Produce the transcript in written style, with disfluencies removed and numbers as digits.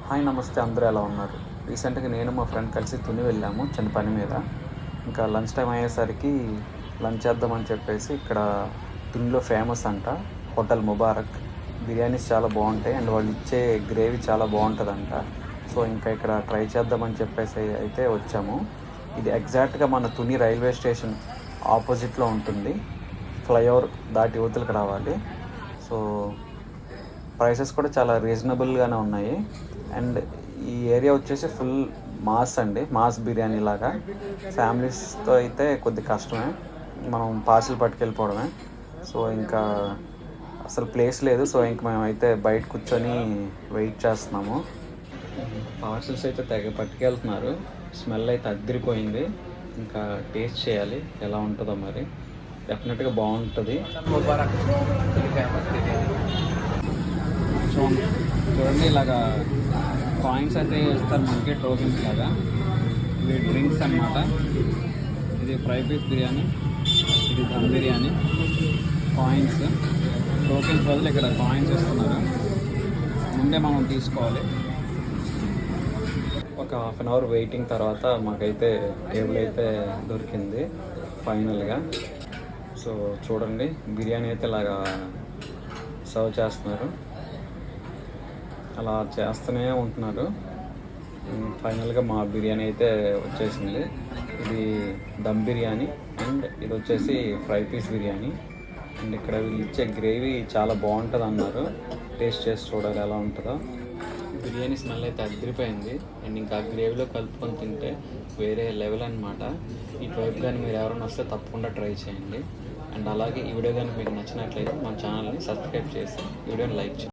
Hi నమస్తే, అందరూ ఎలా ఉన్నారు? రీసెంట్గా నేను మా ఫ్రెండ్ కలిసి తుని వెళ్ళాము చిన్న పని మీద. ఇంకా లంచ్ టైం అయ్యేసరికి లంచ్ చేద్దామని చెప్పేసి ఇక్కడ తునిలో ఫేమస్ అంట హోటల్ ముబారక్. బిర్యానీస్ చాలా బాగుంటాయి అండ్ వాళ్ళు ఇచ్చే గ్రేవీ చాలా బాగుంటుందంట. సో ఇంకా ఇక్కడ ట్రై చేద్దామని చెప్పేసి అయితే వచ్చాము. ఇది ఎగ్జాక్ట్గా మన తుని రైల్వే స్టేషన్ ఆపోజిట్లో ఉంటుంది. ఫ్లైఓవర్ దాటి యువతలకు రావాలి. సో ప్రైసెస్ కూడా చాలా రీజనబుల్గానే ఉన్నాయి. అండ్ ఈ ఏరియా వచ్చేసి ఫుల్ మాస్ అండి, మాస్ బిర్యానీ లాగా. ఫ్యామిలీస్తో అయితే కొద్ది కష్టమే, మనం పార్సిల్ పట్టుకెళ్ళిపోవడమే. సో ఇంకా అసలు ప్లేస్ లేదు. సో ఇంక మేమైతే బయట కూర్చొని వెయిట్ చేస్తున్నాము. పార్సిల్స్ అయితే తెగ పట్టుకెళ్తున్నారు. స్మెల్ అయితే అద్దరిపోయింది. ఇంకా టేస్ట్ చేయాలి ఎలా ఉంటుందో మరి. డెఫినెట్గా బాగుంటుంది. చూడండి, ఇలాగా కాయిన్స్ అయితే ఇస్తారు మనకి, టోకెన్స్ లాగా. ఇవి డ్రింక్స్ అన్నమాట. ఇది ఫ్రై పీస్ బిర్యానీ, ఇది దమ్ బిర్యానీ. కాయిన్స్, టోకెన్స్ బదులు ఇక్కడ కాయిన్స్ ఇస్తున్నారు. ముందే మనం తీసుకోవాలి. ఒక హాఫ్ అన్ అవర్ వెయిటింగ్ తర్వాత మాకైతే టేబుల్ అయితే దొరికింది ఫైనల్గా. సో చూడండి, బిర్యానీ అయితే ఇలాగా సర్వ్ చేస్తున్నారు. అలా చేస్తూనే ఉంటున్నారు. ఫైనల్గా మా బిర్యానీ అయితే వచ్చేసింది. ఇది దమ్ బిర్యానీ అండ్ ఇది వచ్చేసి ఫ్రై పీస్ బిర్యానీ. అండ్ ఇక్కడ వీళ్ళు ఇచ్చే గ్రేవీ చాలా బాగుంటుంది అన్నారు. టేస్ట్ చేసి చూడాలి ఎలా ఉంటుందో. బిర్యానీ స్మెల్ అయితే అదిరిపోయింది. అండ్ ఇంకా గ్రేవీలో కలుపుకొని తింటే వేరే లెవెల్ అనమాట. ఇటువైపు కానీ మీరు ఎవరైనా వస్తే తప్పకుండా ట్రై చేయండి. అండ్ అలాగే ఈ వీడియో కానీ మీకు నచ్చినట్లయితే మన ఛానల్ని సబ్స్క్రైబ్ చేసి వీడియోని లైక్ చేయండి.